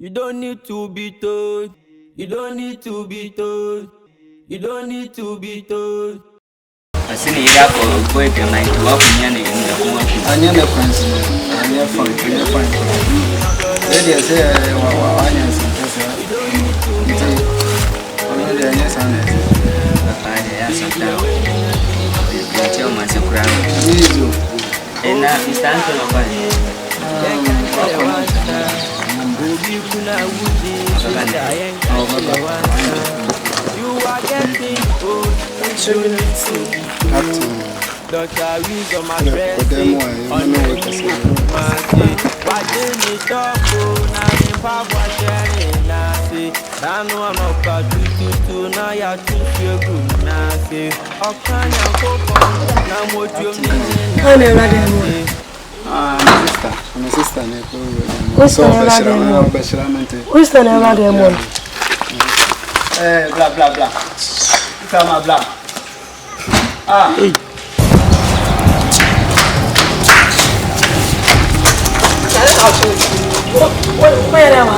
You don't need to be told. You don't need to be told. You don't need to be told. I see you got a boy can like to walk in the I never friends. I never find. Lady, I say, I you are getting old. Doctor, we on my dressing on the market. Why didn't you talk? Now you papa sharing. I know I'm not got to now you're too good. Now, can you go now? What you mean? My sister, who's the name of blah blah blah. Come on, blah. Hey. Where am I?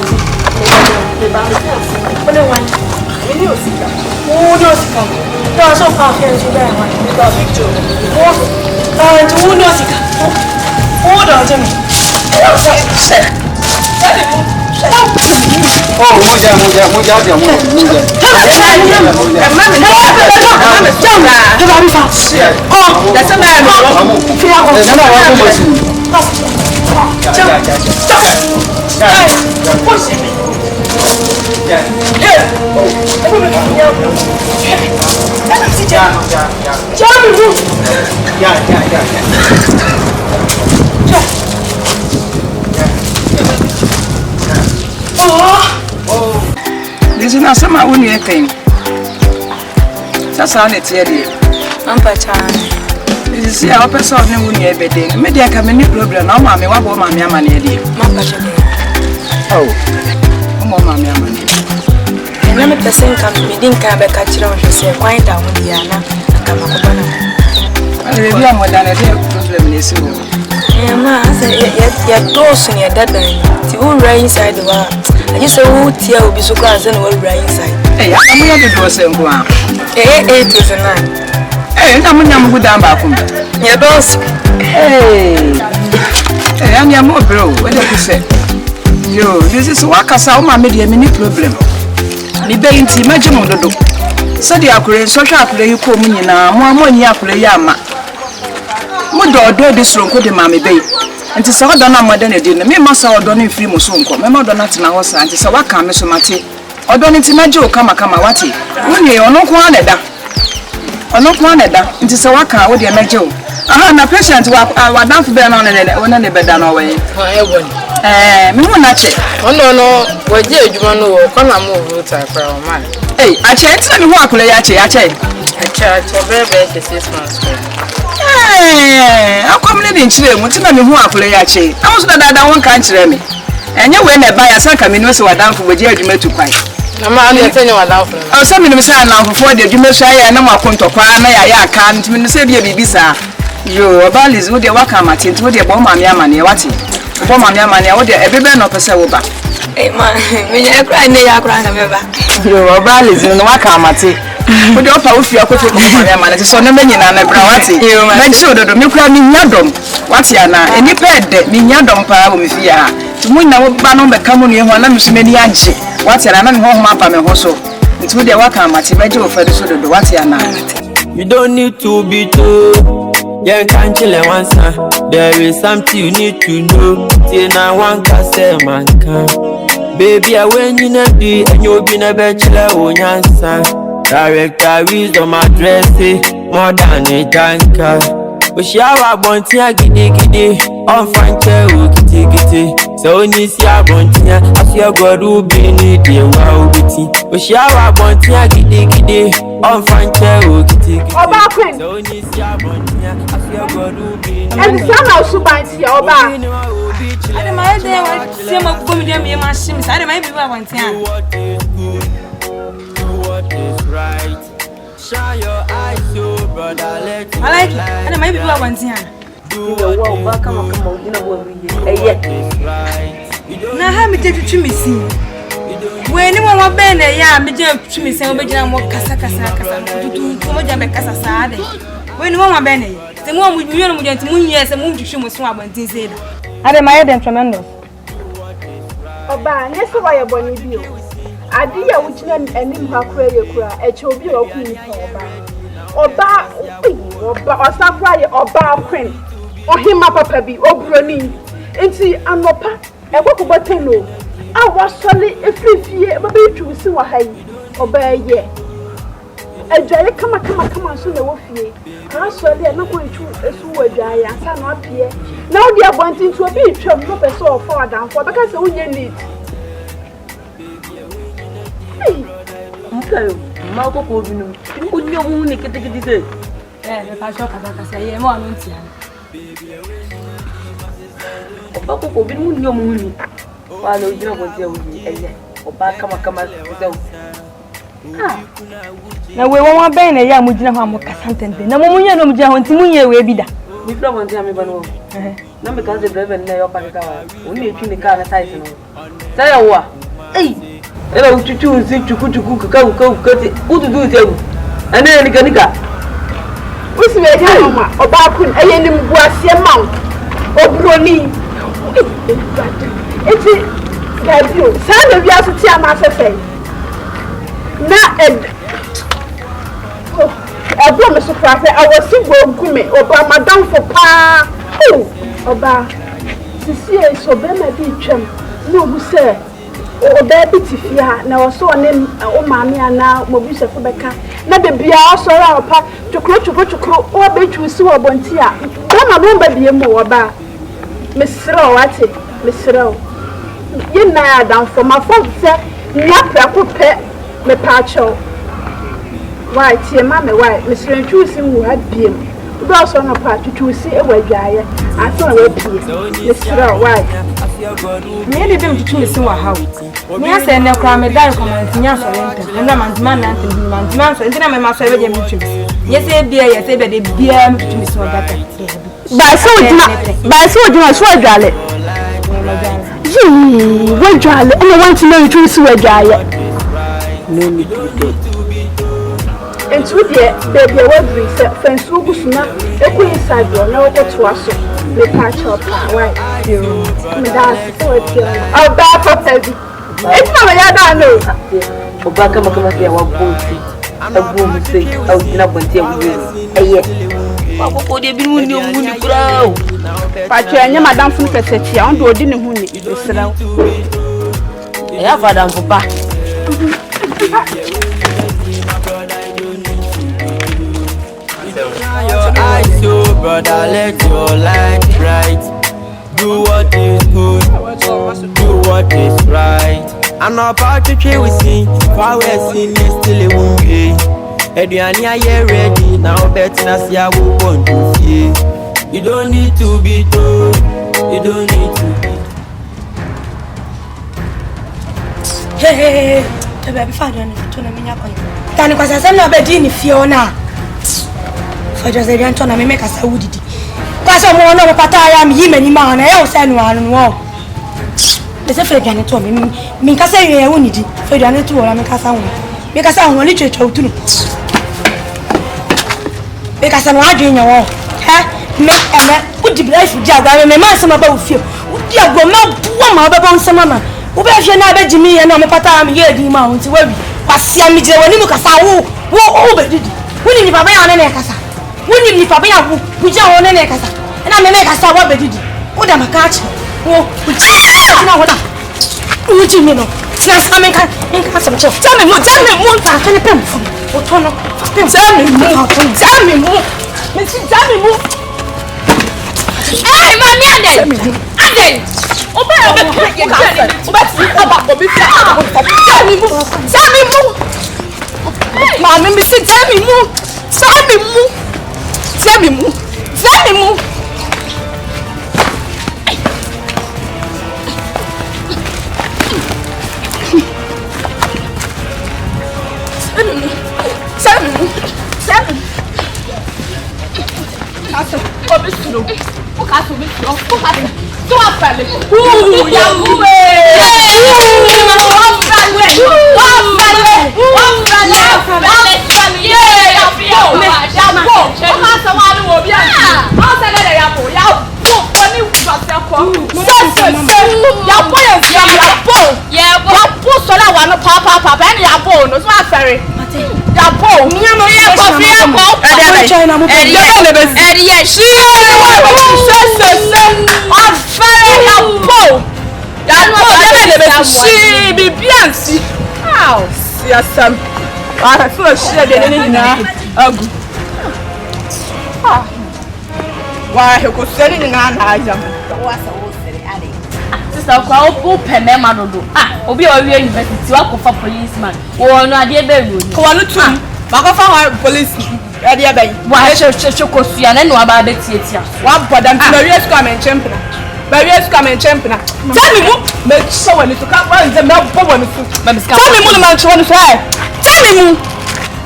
This is not some I wouldn't anything. That's all it's here. I'm Pachan. This is our person who near bedding. Maybe I can any problem. No, mammy, what about my money? Oh, mamma, and let me person come to me, didn't come back at you, say, quiet down with Diana, and come up. I will be more than a day problem is you. Emma, yet those in your dead line. The whole right inside the bar. I just say, oh, Tia will be so glad and will right inside. Hey, I'm going to do the same one. 8 to 9. Hey, I'm good down back. Your boss. Hey, I'm your more bro. What do you say? Yo, this is what I saw my media mini problem. The bank team, imagine on the door. So the accurate social play you come in now, more money play yama. Mudo do this room could the mammy bay. And to saw done more than a dinner. Me must have done in free musonko. Me more than not in a horse and to say what can Miss Mati. Or don't it imagine come wati. When you are no one at that. Or no one at that. It is a waka with your major. I'm a patient who are down for Ben on the bed down away. Me won't not check. Oh no, what did you want to know? Come on, move to a man. Hey, I checked and walk with a check. I charge for very 6 months. Hey, I'll come in Chile, what's in the walk with a check. I was not that one country me. And you went by a second minute so I down for what you made to fight. No man, I tell you what love. Oh, some of them say now before the you may say I know my point of crime. I can't mean to say be bisa. You about is with the waka matin to the bomb and yamani. What it? Bomb and yamani, what the every man of a silver. Hey, man, when you're crying, they are crying. You about is in the waka mati. Put your power for your coffee, man. It's on the menu and a brawati. You make sure that the milk running yadom. What's yana? Any bed, Minyadom power with ya. To win our banner, come on, you want to many anchi. What's your name home up and also? It's with the waka mati, major for the soda, what's yana. You don't need to be told. You can't chill once. There is something you need to know. Till now, one can say, man, can. Baby, I win you a day and you'll be a bachelor on your son. Director wisdom address more than a tanker. We shall have one tia giddy on Frankel kitty. So, Nisia Bontia, as your God will be needed. Wow, bitty. We shall have one tia giddy on Frankel kitty. So, Nisia Bontia, as your God will be needed. And some also by your back. I don't mind them. Some of them be machines. I don't mind people want to. What is right? Shine your eyes, so brother. I like it. I don't mind people want to. Do what is right. Na ha me take to me see. When you want ben ya me jam to me say obejina mo kasa tutu mo jam be kasa saade. When you want ben say mo mu yenu mu janti mu nyie say mu twhwe mo so abantin say da. Ade my head tremendous. Oba nyeso wa ye boni bio. Ade ya wugina anim ha kura ye kura e che obi wa ku ni oba osafra ye oba queen. Ohima papa bi obroni. Enti anopa e kwakoboteno. I was solid if you baby to see what I obey ye. A jay come on, soon the wolf ye. I saw they are not going to a sewer jay and son up here. Now they are wanting to be trouble, not a so far down for because the union need. Okay, Marco Covino, you could know who make it today. Eh, I shall say, I'm on it. Marco Covino, no moon. While you know what there will be a year or back come without. Now we won't ban a young Mujina Cassante. No more no Jahantimunia will be that. We don't want to have no because the driver lay up at the car. Only between the car and Tyson. Say what? Hey, hello to choose to cook, go, who to do it. And then the Ganica. What's the idea, or Bakun, a yenim was your mount or Brony? It's that you. Some of you have to tell myself. Now, I promise to cry. I was single women or by Madame for pa. Oh, Oba. Cecilia is so very beach. No, who say, oh, baby, Tifia. Now, so a name, oh, mammy, and now, Mobisa for Becca. Not the beer, also our pa to crow, or bet you so a bontia. Come on, baby, more about Miss Row, I say, Miss Row. You know, down for my phone, sir. Not that could pet me patcho. Why, dear mamma, why, Miss Renchusin who had been. Those on a part to see a way, I thought I would be Miss Row, why? Maybe them to choose our house. Yes, and no crime, a die command, and a man's man, and man's man, so then I'm a favorite. Yes, beer, yes, a beer to Miss Wagata. By so do I swear, Galley. What Charlie? I want to know you to see a guy. No need to do. And to the baby, what we said, friends who was not a queen side door, no go to us. The patch up, why? You, that's poetry. I'll back up heavy. It's not a yard, no. Obaka Makamaki, our boat, a woman say, I would not want to you. What have been when you grow? But you are Madame from Pessetti, I don't do who is now. I have Madame Papa. Your eyes, so brother, let your light bright. Do what is good, do what is right. I'm not about to kill with sin, while we're seeing is still a wound. Eduani are ready now, bet na see I will want to see. You don't need to be told, you don't need to be. Hey, the baby father and the tournament. Can you cause I'm not bedin Fiona? For just a young tournament, make us a woody. Cause I'm one of a pataya, him and man, I also send one wall. There's a friend again to me. Because I won't need it for the other two, I make us sound. Because I want literature too. Because I'm not doing your own. Would you like to jab? I remember some about you. Would you go mouth one about some mamma? Who bet you never Jimmy and I'm a patam here, the mountain where we pass Sammy when you cast out. Whoa, over did. Wouldn't you be on an Ekasa? Wouldn't you be with your own Ekasa? And I'm a Ekasa, what did you? What am I catching? Oh, would you know? Snap coming in castle. Tell me more, I can come from. Tell me more. Hey, mommy, Ade! So afale. Ooh, ya buwe. Why, who could send it in an item? Sister, go pen them out of Obi or university, walk for policeman. Or no idea, baby. Go on to Baka police. Why should you and know about the theatre? One for them to the come and champion. Barriers come and champion. Tell me, make someone to come and the milk for one. Tell me, Monument, to one side. Tell me,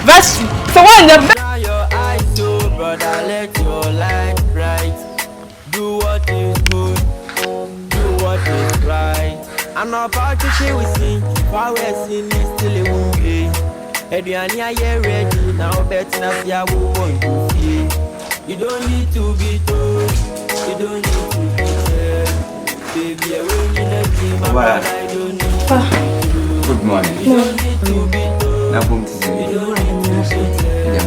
that's the one that. Your eyes so brother, let your light bright. Do what is good, do what is right. I'm not about to share with you. While we're seeing this still a movie. Everyone here ready now, better not see how we want to see. You don't need to be told, you don't need to be there. Baby, I will need a team, but I don't need to. Good morning. You don't need to be told. Now, boom, to say, You don't need to be there.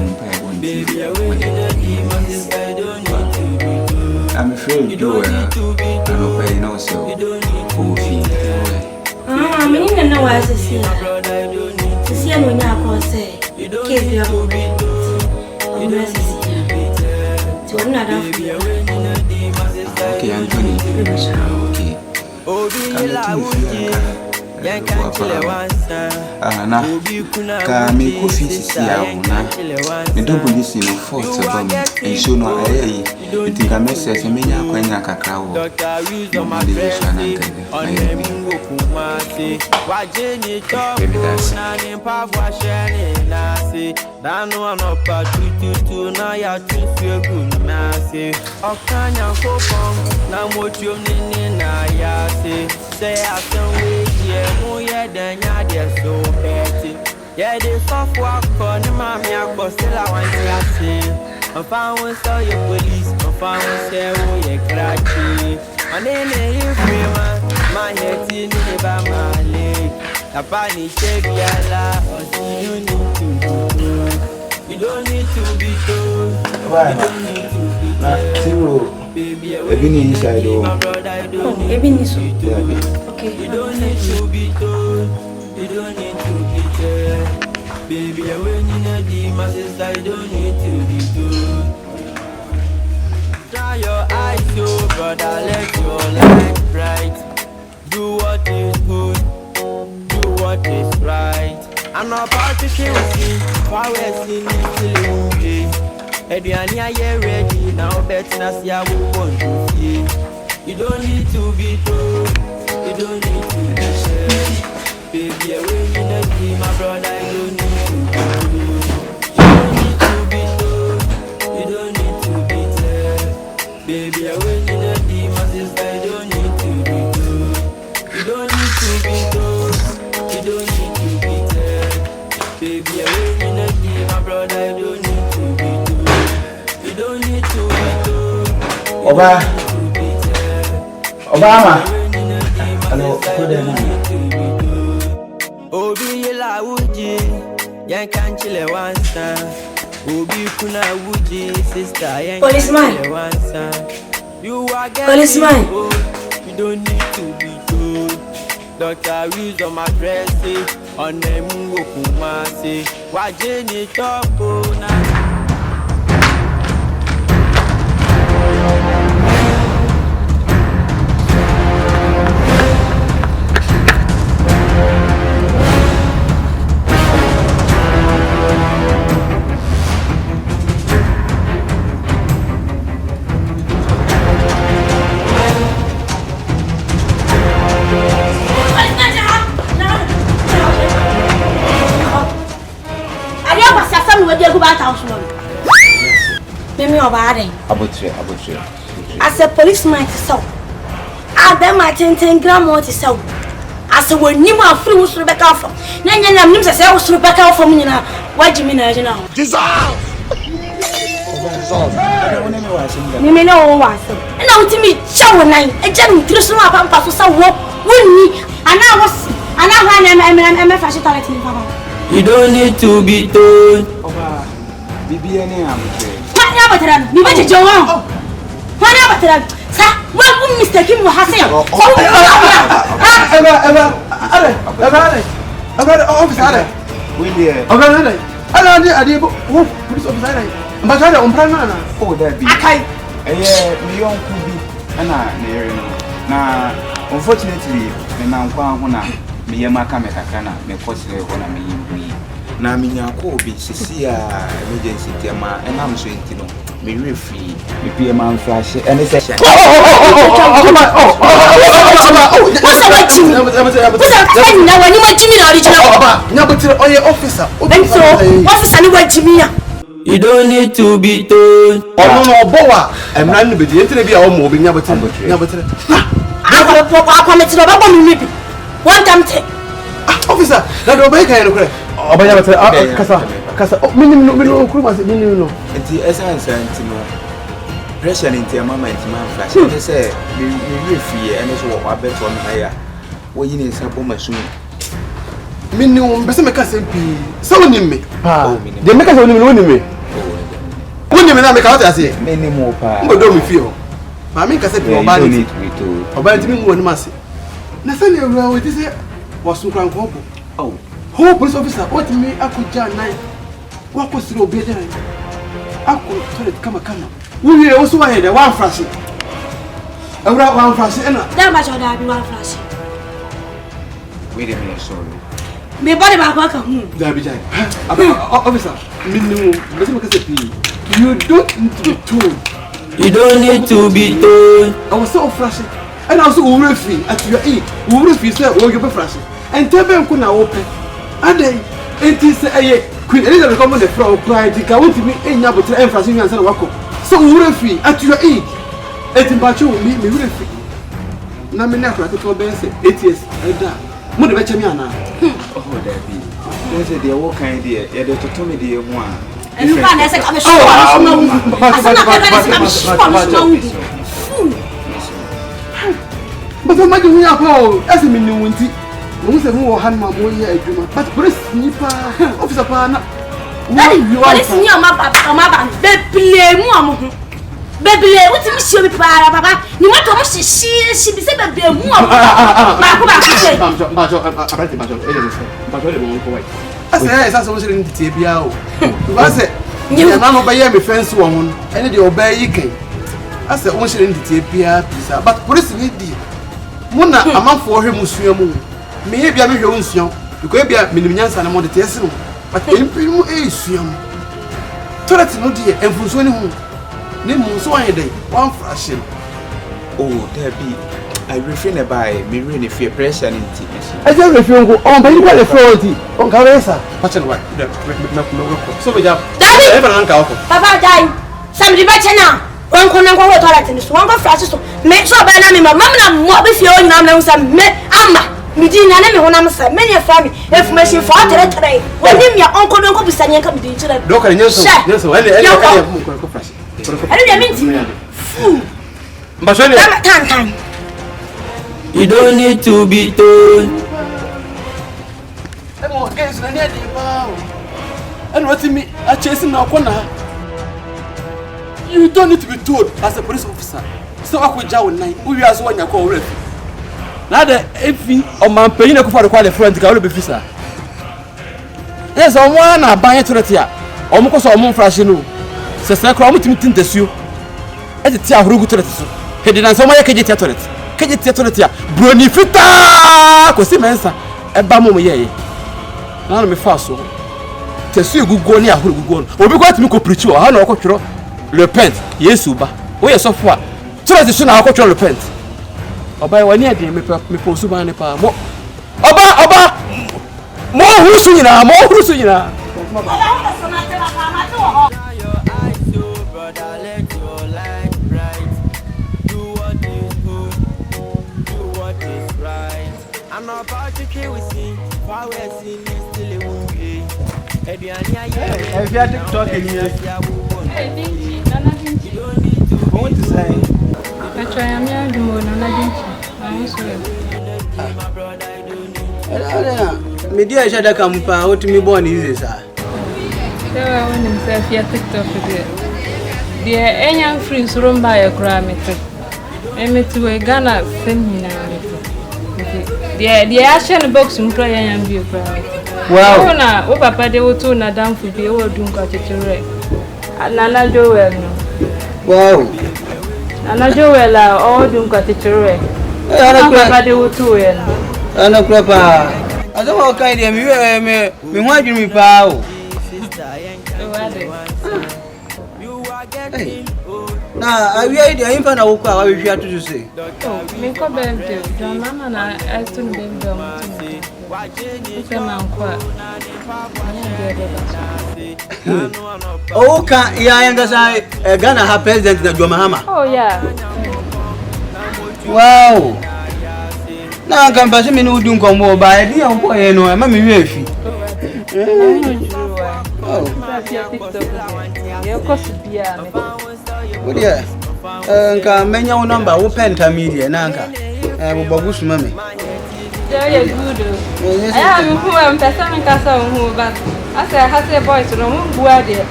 Baby, I will need a team, but I don't need to be told. I'm afraid you do it. I don't pay no so. You don't need to be I mean, no, as a see. To see a moon, I say, give you a bit. To another. Okay, Anthony. Okay. Now, can make coffee see now. Me don't believe in no fault about me. And so no, I think I message and many are going to crowd. Yeah, they soft walk on the mommy, but still I want to see. I'm found with all your police, I'm found with your cracky. And then they free man, my head in the my leg. A panic check, yalla, or you need to do. You don't need to be told. Why? You don't need to be told. Zero. Baby, I've been inside. Oh, even so. Okay. You don't need to be told. You don't need to be there. Baby, when you know the masses, I don't need to be told. Try your eyes, so brother, let your light bright. Do what is good, do what is right. I'm not about to share with you, while we're seeing it till movie. Everyone here ready, now better not see how we want to see. You don't need to be told, you don't need to be shared. Baby, when you know the my brother, I don't need to be told. You don't need to be told, you don't need to be there. Baby, when you know the my sister, I don't need to be told. You don't need to be told, you don't need to be there. Baby, when you know the my brother, I don't need to be told. You don't need to be told. Obama. Hello, good morning. Obi yela wuji, yan kan chile wansa. Obi kuna wuji, sister yan kan chile wansa. You are Policeman. You don't need to be told. Dr. Reese on my dress, on the mungo kumase. Wajeni topo na. Mimi Obade. Abutre. As a policeman, so them my 10 grams to sell. As a when you are free with Rebecca from. Then you know, I say, I was Rebecca from you now. What do you mean, you know? Dissolve! You may know what. And now to me, show 9, a gem through some of them, Papa, so what wouldn't me? And I was, and I am a fashion talent in Papa. You don't need to be told. BBN, What never you went to Joe? What never sir, what would Mr. Kim has said? Unfortunately, na minya ko bi sisi a emergency tema and am so ntino me refi me pie man flash and say you don't need to be told. Oh no, boa. I'm not be the internet be our mobile nyabotre. One time take. Officer, that obey can you Obaya kasa minimum kuruma minimum enti essence ntino pressure enti mama enti man flash and say me refi and so what beto no haya wo yini sabo masu minimum be se meka sempi so wonime pa de meka se wonime wonime na meka wata ase minimum pa ngodo mi fie ho ma me nka se bi oba ni oba ntimi mu wonima ase na se ne ewura wo ti se wasu kran ko oh who police officer what me akuja nine wako siro obede ako toilet kama we also wa here one flash ewura one flash ena that much order be one flash wait a minute sorry me body ba kwa ka da bi jai officer minimum bese me kase pi you don't need to be told You don't need to be told. I was so flashing and also free at your eat free say o you be flashing and tell them kuna open and then it is a Queen Elizabeth come the floor pride ka want me enya botre emphasize you answer wako so free at your eat etimbacho me free na me na akra to be say 8 years elder mo de be chemi ana oh that be they say they work kind there yeah they to me dey ho a and you can say come show but I'm making you up as a minimum. Who said more hand my boy here? But police sniper officer pana. You are listening, my papa, baby, what is your papa? You want to watch she be said that be a woman. I said, I was in the TBO. I said, you are not by my friends woman, and you obey you can. I said, once in the TPR, but police need Mona, a man for him, Muslim. Maybe I'm your own son. You could be a million and I'm on the test. But in Primo is young. Toilet no dear, and for so many name so a day, one flashing. Oh, there be. I refrain by me really fear pressure and intimacy. I don't refrain go on, but you got authority on Caressa. What's it like? So we have ever uncle. Papa died. Somebody better now. One corner go to toilet in this one go flashes. Make sure by my mamma, what if you own them some amma. Midina name when I'm saying many family information for today. When him your uncle don't go to Sanya come to each other. Look at yes, I mean fool. But time. You don't need to be told. And what's me? I chasing now corner. You don't need to be told as a police officer. So I could jaw night. We are so on your call. Now the if on my paying for the quality friend to be visa. There's someone I buy to the tia. Almost a moon flashing. Says I come to meet the Sue. At the tia who go to the Sue. He didn't so much get it. Can you tell the tia? Brony Fita! Cosy Mensa. A bamo ye. Now me fast so. Tessu go near who go on. Or we got to make a preacher. I know what repent. Yes, Uba. We are so far. So that soon I'll go repent. Oba wani ade me posu ban ne pa mo oba mo husu nyina If you are talking here, what to say? I try a mere more than I Media shada kampa what me born is sir. So I want himself here TikTok with the any free room by a grammeter. I met to a Ghana seminar. The Asian box in prayer and be a well, now, what papa they will turn a down for the old doom got it to wreck. And Nana Joel. Wow, Nana Joel, all doom got it to wreck. Papa they will do it. I know, Papa. I don't know kind of me. Why do me pow? Now, I will the infant of what we have to say. Oh, make a bed, John Mama, and I still been done. Oh, can yeah, I understand. Ghana have president in Jomahama. Oh, yeah. Wow. Now I can pass me no doom come over by the young boy, no, I'm a miracle. Oh, oh, dear. Many number open to media, Nanka. Babush mammy. Very good. I am who am Tasman Castle, who, but I say, I have a boy to know who are there.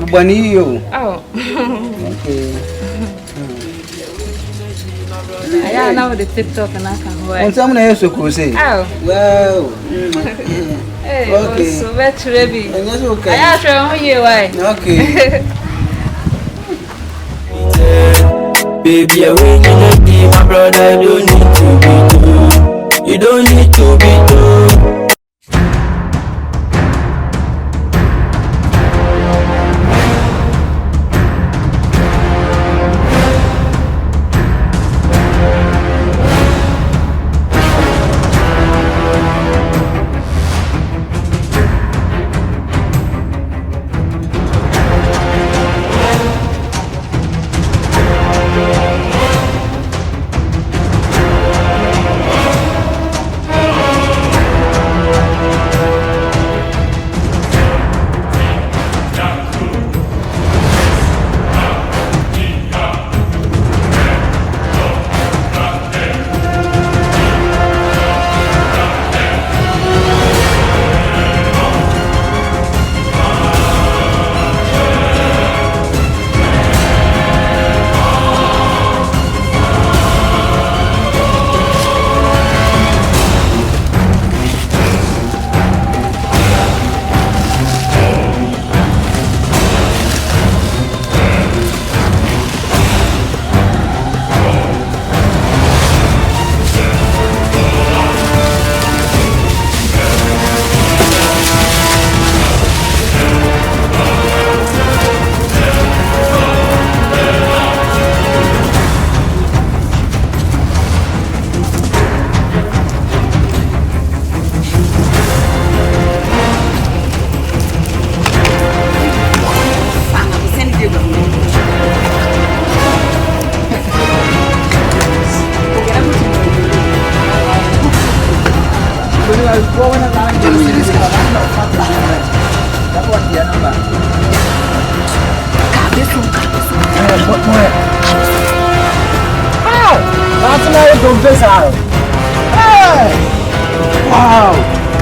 Bonio. Oh, okay. I know the TikTok and I can wear. And someone else could say, oh, well, okay, so that's ready. Okay. I ask you why. Okay. Baby, I win you be my brother. I don't need to be told. You don't need to be told. Wow,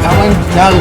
I went down.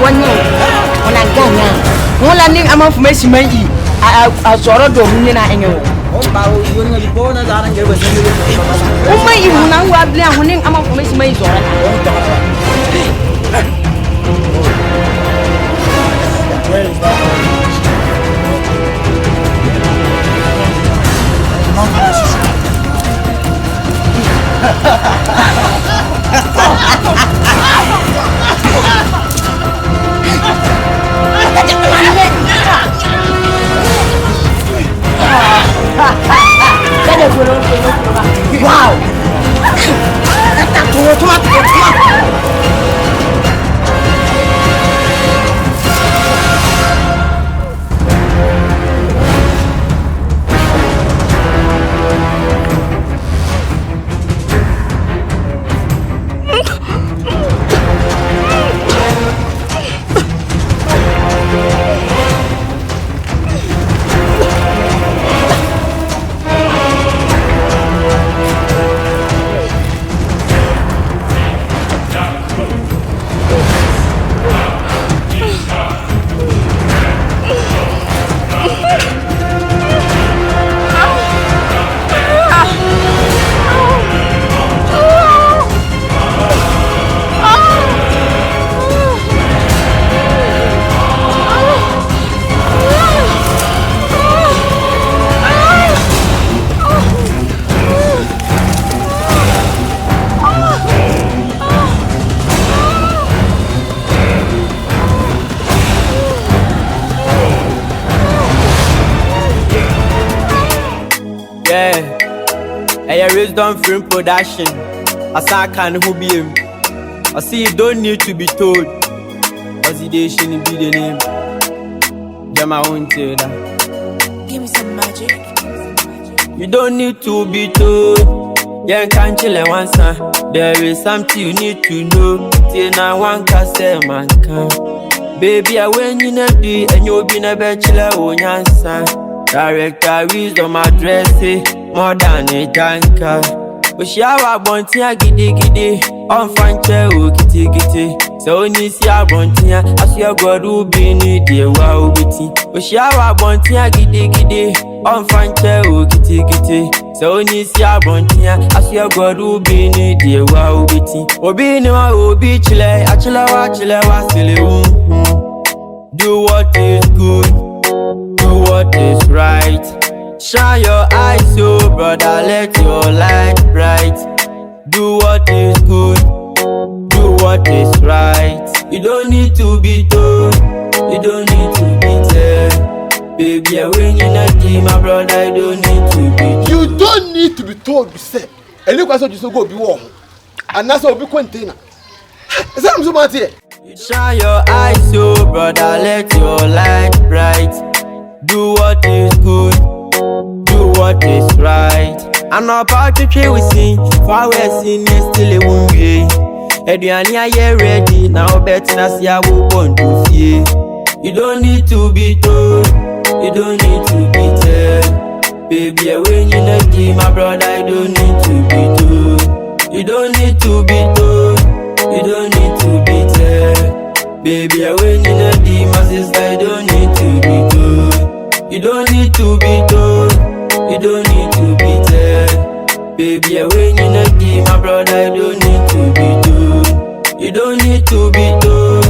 one on a gun. One landing among for Messi may eat. I saw a dog in an angle. Oh, my, you know, I'm winning among for Messi May. Wow! Wisdom Film Production. As I can who be him. I see you don't need to be told. Oxidation be the name. Get my own tailor. Give me some magic. You don't need to be told. Yeah, can't chill once. There is something you need to know. Till now one can say man can. Baby, I went in a day and you'll be a bachelor on your son. Director wisdom address more than a tanker. But she have a bunty a giddy on Fancha o kitty. So ni see a bunty as your God will be need the wow bitty. But she have a bunty a giddy on Fancha o kitty. So ni see a bunty as your God will be need the wow bitty. Obi no obi chile achile wa sile. Do what is good, do what is right. Shine your eyes, so brother, let your light bright. Do what is good, do what is right. You don't need to be told, you don't need to be told. Baby, I win in a team, my brother, you don't need to be told. You don't need to be told, you say. And look what you so go be warm. And that's all be container. Is that so much here? Shine your eyes, so brother, let your light bright. Do what is good, do what is right. I'm not about to try we sing. Far west in is still a one way. Eduania ye ready now. Betting I see I will want to fear. You don't need to be told, you don't need to be told. Baby, I win in a team, my brother. You don't need to be told. You don't need to be told, you don't need to be told. Baby, I win in a team, my sister. You don't need to be told. You don't need to be told, you don't need to be told. Baby, I win in a game, my brother, you don't need to be told. You don't need to be told,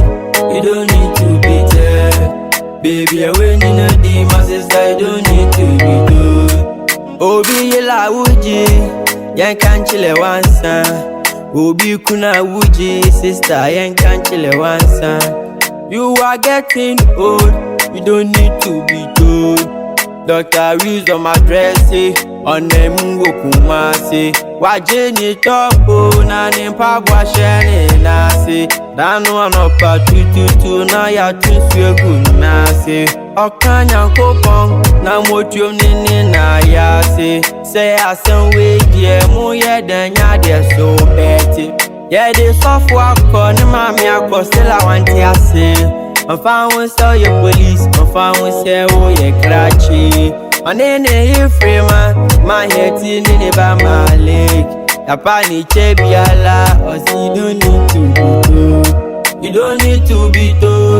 you don't need to be told. Baby, I win in a game, my sister, you don't need to be told. Obi yela wuji, yan kan chile wansa. Obi kuna wuji, sister, yan kan chile wansa. You are getting old, you don't need to be told. Dr. Wisdom address on the mungo kumase. Wajeni topo na nimpa bwashene nase. Dano anopa tututu na ya tunswe gunase. Okanya kopong na motium nini na yase. Say asen we die mu ye denya de so beti. Ye de software ko ni mami akostela wanti ase. I'm found with sell your police, I'm found with sell your cratchy. On any free man, my head in the by my leg. Yapani chebiala, or you don't need to be told. You don't need to be told.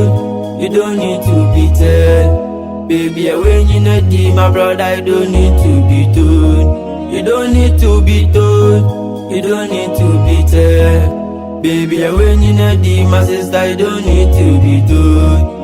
you don't need to be told. Baby, when you know the my brother, you don't need to be told. You don't need to be told. You don't need to be told. Baby, when you know the my sister, you don't need to be told.